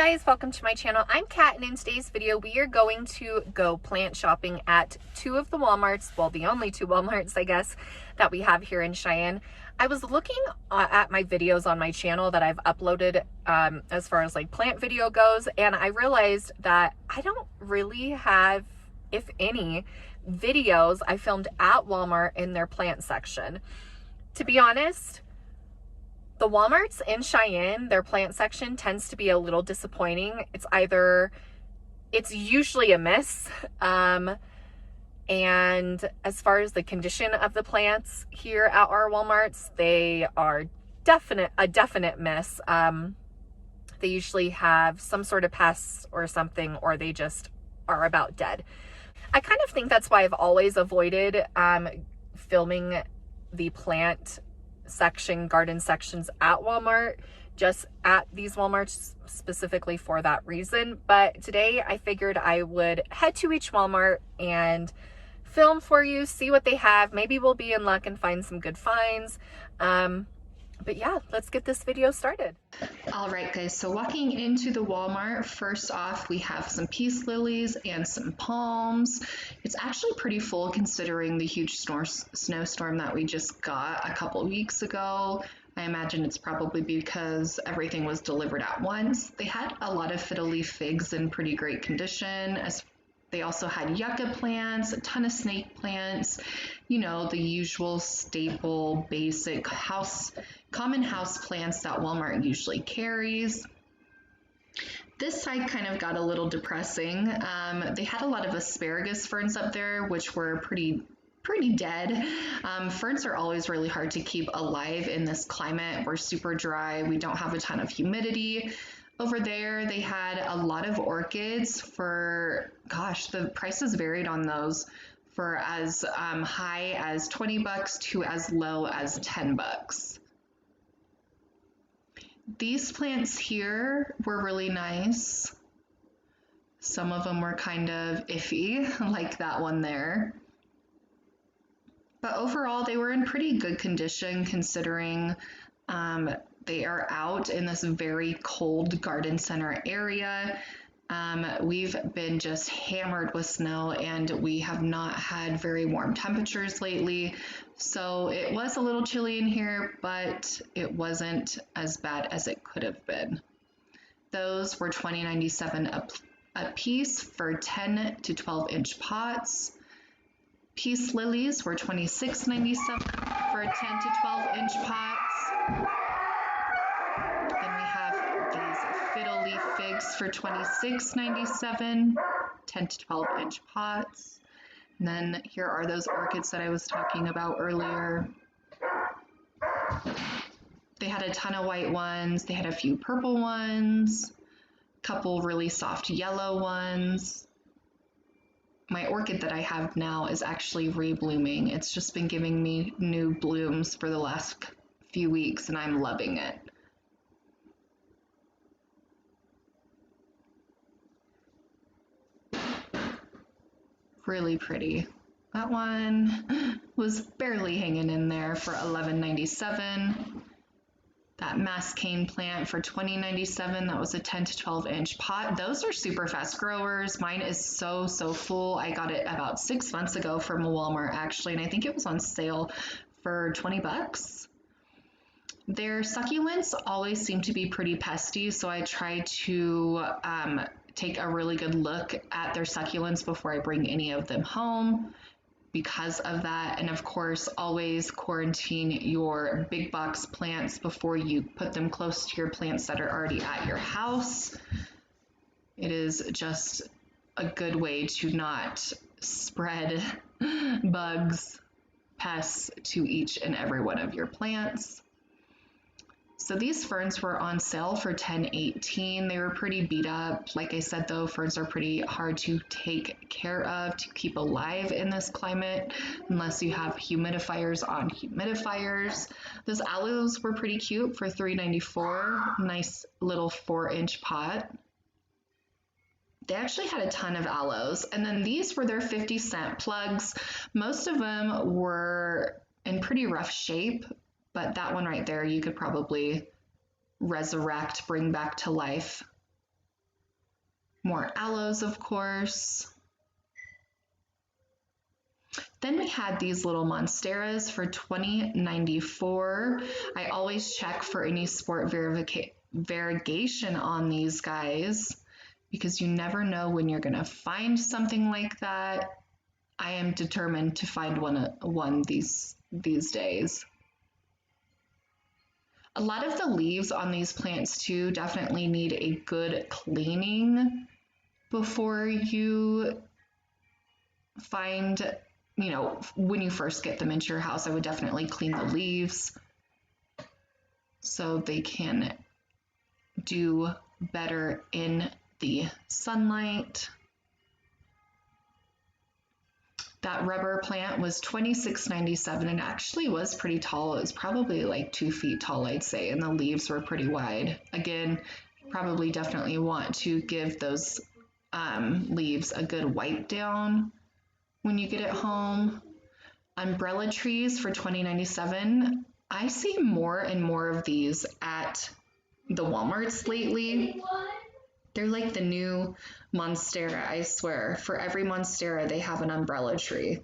guys, welcome to my channel. I'm Kat, and in today's video we are going to go plant shopping at two of the Walmarts, well, the only two Walmarts I guess that we have here in Cheyenne. I was looking at my videos on my channel that I've uploaded as far as like plant video goes, and I realized that I don't really have, if any, videos I filmed at Walmart in their plant section. To be honest, the Walmarts in Cheyenne, their plant section tends to be a little disappointing. It's usually a miss. And as far as the condition of the plants here at our Walmarts, they are a definite miss. They usually have some sort of pests or something, or they just are about dead. I kind of think that's why I've always avoided filming the plant section, garden sections at Walmart, just at these Walmarts specifically for that reason. But today I figured I would head to each Walmart and film for you, see what they have. Maybe we'll be in luck and find some good finds. But yeah, let's get this video started. All right, guys, so walking into the Walmart, first off, we have some peace lilies and some palms. It's actually pretty full considering the huge snowstorm that we just got a couple weeks ago. I imagine it's probably because everything was delivered at once. They had a lot of fiddle leaf figs in pretty great condition. They also had yucca plants, a ton of snake plants, you know, the usual staple, basic common house plants that Walmart usually carries. This side kind of got a little depressing. They had a lot of asparagus ferns up there, which were pretty dead. Ferns are always really hard to keep alive in this climate. We're super dry. We don't have a ton of humidity. Over there, they had a lot of orchids for, gosh, the prices varied on those, for as high as $20 to as low as $10. These plants here were really nice. Some of them were kind of iffy, like that one there. But overall, they were in pretty good condition considering they are out in this very cold garden center area. We've been just hammered with snow, and we have not had very warm temperatures lately. So it was a little chilly in here, but it wasn't as bad as it could have been. Those were $20.97 a piece for 10 to 12 inch pots. Peace lilies were $26.97 for 10 to 12 inch pots. Then we have these fiddle leaf figs for $26.97, 10 to 12 inch pots. And then here are those orchids that I was talking about earlier. They had a ton of white ones. They had a few purple ones, a couple really soft yellow ones. My orchid that I have now is actually reblooming. It's just been giving me new blooms for the last few weeks, and I'm loving it. Really pretty. That one was barely hanging in there for $11.97. That mascane plant for $20.97. That was a 10 to 12 inch pot. Those are super fast growers. Mine is so full. I got it about 6 months ago from a Walmart actually, and I think it was on sale for $20. Their succulents always seem to be pretty pesty, so I try to take a really good look at their succulents before I bring any of them home because of that. And of course, always quarantine your big box plants before you put them close to your plants that are already at your house. It is just a good way to not spread bugs, pests to each and every one of your plants. So these ferns were on sale for $10.18. They were pretty beat up. Like I said, though, ferns are pretty hard to take care of, to keep alive in this climate, unless you have humidifiers on humidifiers. Those aloes were pretty cute for $3.94. Nice little 4-inch pot. They actually had a ton of aloes. And then these were their 50-cent plugs. Most of them were in pretty rough shape, but that one right there, you could probably resurrect, bring back to life More aloes, of course. Then we had these little monsteras for $20.94. I always check for any sport variegation on these guys because you never know when you're going to find something like that. I am determined to find one these days. A lot of the leaves on these plants too definitely need a good cleaning before you find, when you first get them into your house. I would definitely clean the leaves so they can do better in the sunlight. That rubber plant was $26.97 and actually was pretty tall. It was probably like 2 feet tall, I'd say, and the leaves were pretty wide. Again, probably definitely want to give those leaves a good wipe down when you get it home. Umbrella trees for $20.97. I see more and more of these at the Walmarts lately. They're like the new monstera, I swear. For every monstera, they have an umbrella tree.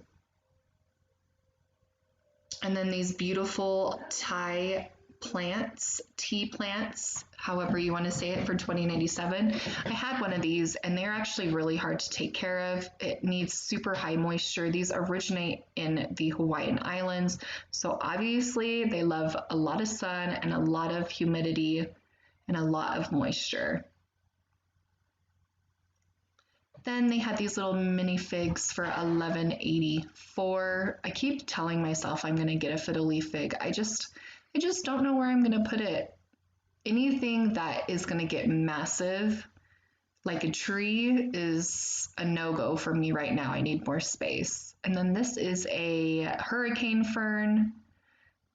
And then these beautiful Thai plants, tea plants, however you want to say it, for $20.97. I had one of these and they're actually really hard to take care of. It needs super high moisture. These originate in the Hawaiian Islands, so obviously they love a lot of sun and a lot of humidity and a lot of moisture. Then they had these little mini figs for $11.84. I keep telling myself I'm gonna get a fiddle leaf fig. I just don't know where I'm gonna put it. Anything that is gonna get massive, like a tree, is a no-go for me right now. I need more space. And then this is a hurricane fern.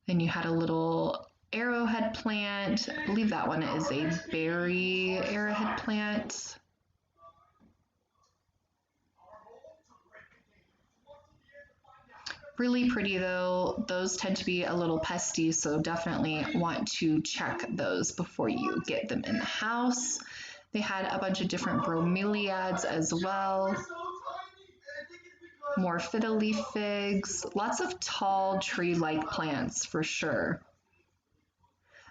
Then you had a little arrowhead plant. I believe that one is a berry arrowhead plant. Really pretty though. Those tend to be a little pesty, so definitely want to check those before you get them in the house. They had a bunch of different bromeliads as well. More fiddle leaf figs. Lots of tall tree-like plants for sure.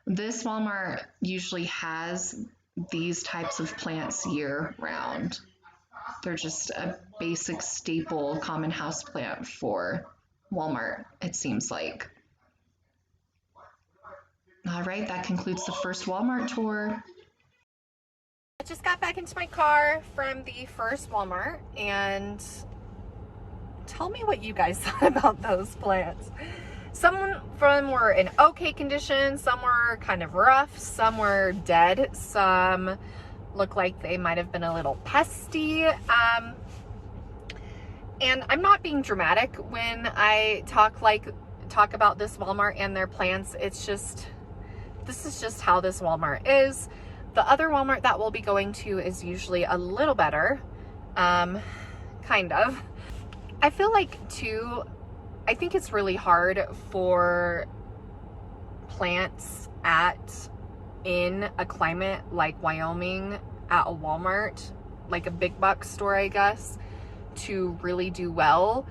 This Walmart usually has these types of plants year-round. They're just a basic staple common house plant for Walmart, it seems like. All right, that concludes the first Walmart tour. I just got back into my car from the first Walmart, and tell me what you guys thought about those plants. Some of them were in okay condition, some were kind of rough, some were dead, some look like they might have been a little pesty. And I'm not being dramatic when I talk about this Walmart and their plants. It's just, this is just how this Walmart is. The other Walmart that we'll be going to is usually a little better, kind of. I feel like too, I think it's really hard for plants in a climate like Wyoming at a Walmart, like a big box store, I guess, to really do well.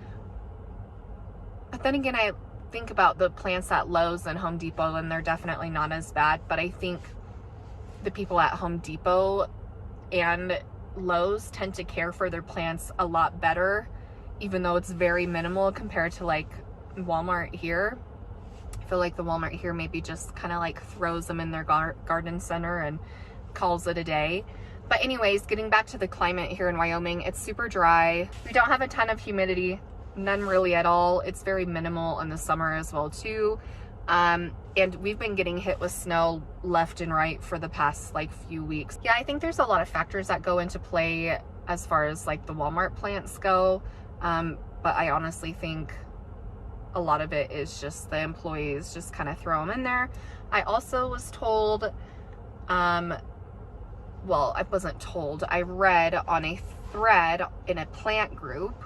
But then again, I think about the plants at Lowe's and Home Depot, and they're definitely not as bad. But I think the people at Home Depot and Lowe's tend to care for their plants a lot better, even though it's very minimal compared to like Walmart here. I feel like the Walmart here maybe just kind of like throws them in their garden center and calls it a day. But anyways, getting back to the climate here in Wyoming, it's super dry. We don't have a ton of humidity, none really at all. It's very minimal in the summer as well too. And we've been getting hit with snow left and right for the past like few weeks. Yeah, I think there's a lot of factors that go into play as far as like the Walmart plants go. But I honestly think a lot of it is just the employees just kind of throw them in there. I also was told, well, I wasn't told, I read on a thread in a plant group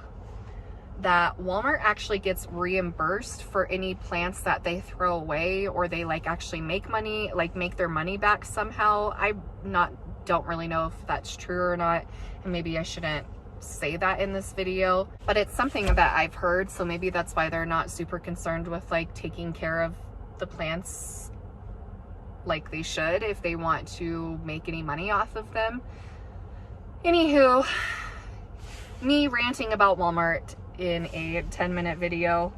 that Walmart actually gets reimbursed for any plants that they throw away, or they like actually make money, like make their money back somehow. I'm not don't really know if that's true or not, and maybe I shouldn't say that in this video, but it's something that I've heard, so maybe that's why they're not super concerned with like taking care of the plants like they should if they want to make any money off of them. Anywho, me ranting about Walmart in a 10-minute video.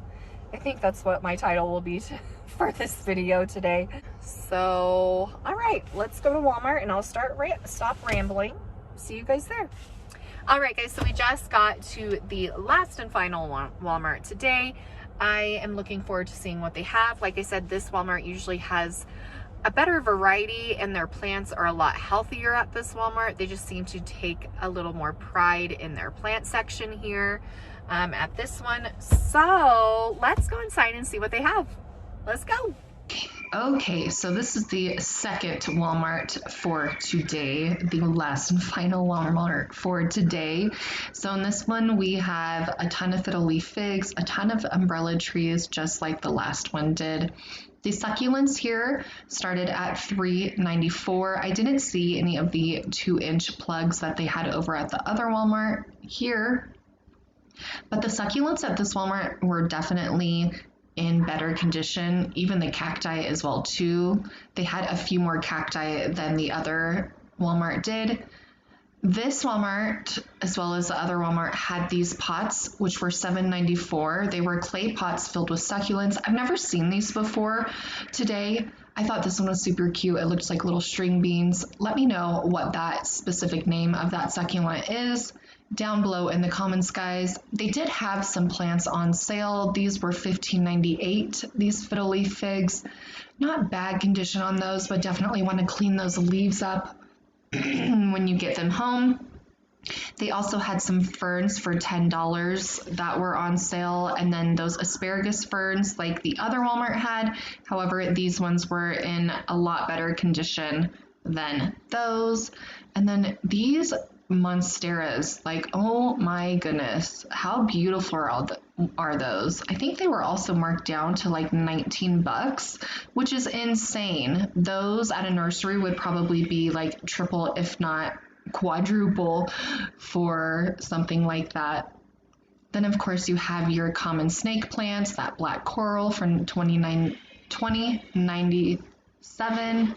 I think that's what my title will be for this video today. So, all right, let's go to Walmart and I'll stop rambling. See you guys there. All right, guys, so we just got to the last and final Walmart today. I am looking forward to seeing what they have. Like I said, this Walmart usually has a better variety and their plants are a lot healthier at this Walmart. They just seem to take a little more pride in their plant section here at this one. So let's go inside and see what they have. Let's go. Okay, so this is the second Walmart for today, the last and final Walmart for today. So in this one, we have a ton of fiddle leaf figs, a ton of umbrella trees, just like the last one did. The succulents here started at $3.94. I didn't see any of the 2-inch plugs that they had over at the other Walmart here, but the succulents at this Walmart were definitely in better condition, even the cacti as well too. They had a few more cacti than the other Walmart did. This Walmart, as well as the other Walmart, had these pots, which were $7.94. They were clay pots filled with succulents. I've never seen these before today. I thought this one was super cute. It looks like little string beans. Let me know what that specific name of that succulent is down below in the comments, guys. They did have some plants on sale. These were $15.98, these fiddle leaf figs. Not bad condition on those, but definitely want to clean those leaves up when you get them home. They also had some ferns for $10 that were on sale, and then those asparagus ferns like the other Walmart had. However, these ones were in a lot better condition than those. And then these monsteras, like, oh my goodness, how beautiful are those? I think they were also marked down to like 19 bucks, which is insane. Those at a nursery would probably be like triple, if not quadruple, for something like that. Then of course you have your common snake plants, that black coral from $20.97.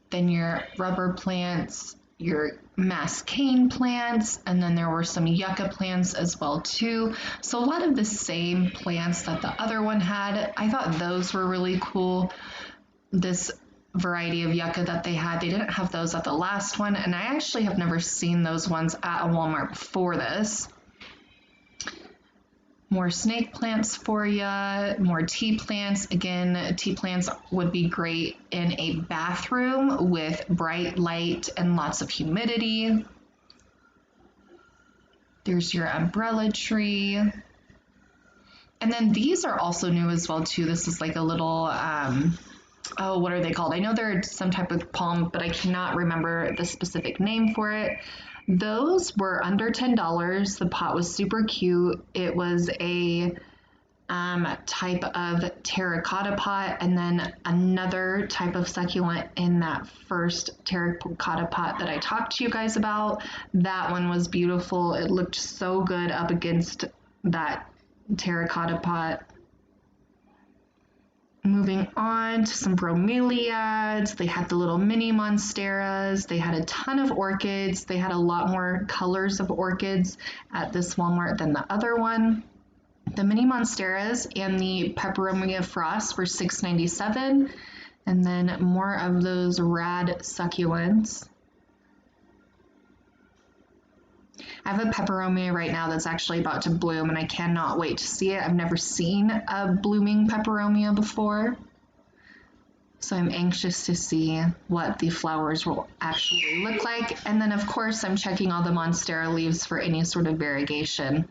Then your rubber plants, your mascane plants, and then there were some yucca plants as well too. So a lot of the same plants that the other one had. I thought those were really cool. This variety of yucca that they had, they didn't have those at the last one, and I actually have never seen those ones at a Walmart before this. More snake plants for you, more tea plants. Again, tea plants would be great in a bathroom with bright light and lots of humidity. There's your umbrella tree. And then these are also new as well too. This is like a little, oh, what are they called? I know they're some type of palm, but I cannot remember the specific name for it. Those were under $10. The pot was super cute. It was a type of terracotta pot, and then another type of succulent in that first terracotta pot that I talked to you guys about. That one was beautiful. It looked so good up against that terracotta pot. Moving on to some bromeliads. They had the little mini monsteras. They had a ton of orchids. They had a lot more colors of orchids at this Walmart than the other one. The mini monsteras and the peperomia frost were $6.97. And then more of those rad succulents. I have a peperomia right now that's actually about to bloom, and I cannot wait to see it. I've never seen a blooming peperomia before, so I'm anxious to see what the flowers will actually look like. And then of course I'm checking all the monstera leaves for any sort of variegation.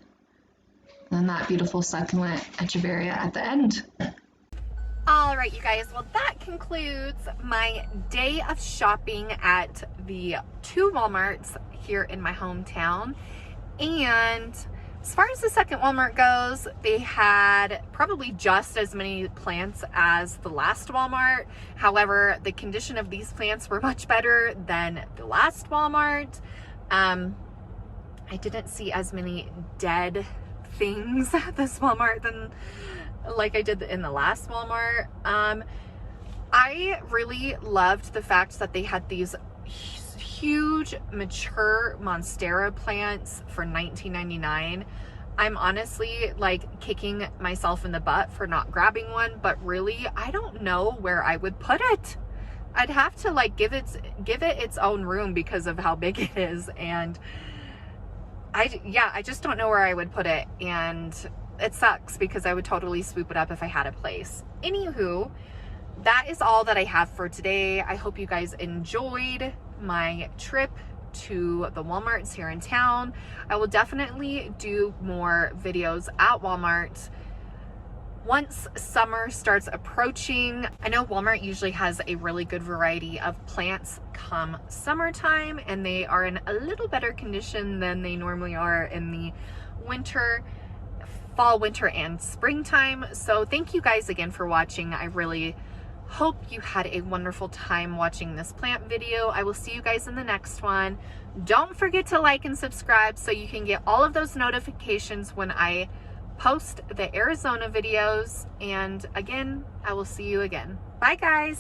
And that beautiful succulent echeveria at the end. All right, you guys, well, that concludes my day of shopping at the 2 Walmarts here in my hometown. And As far as the second Walmart goes, they had probably just as many plants as the last Walmart. However, the condition of these plants were much better than the last Walmart. I didn't see as many dead things at this Walmart than like I did in the last Walmart. I really loved the fact that they had these huge mature monstera plants for $19.99. I'm honestly like kicking myself in the butt for not grabbing one, but really I don't know where I would put it. I'd have to like give it its own room because of how big it is, and I just don't know where I would put it, and it sucks because I would totally swoop it up if I had a place. Anywho, that is all that I have for today. I hope you guys enjoyed my trip to the Walmarts here in town. I will definitely do more videos at Walmart once summer starts approaching. I know Walmart usually has a really good variety of plants come summertime, and they are in a little better condition than they normally are in the winter, fall, winter, and springtime. So thank you guys again for watching. I really hope you had a wonderful time watching this plant video. I will see you guys in the next one. Don't forget to like and subscribe so you can get all of those notifications when I post the Arizona videos. And again, I will see you again. Bye guys.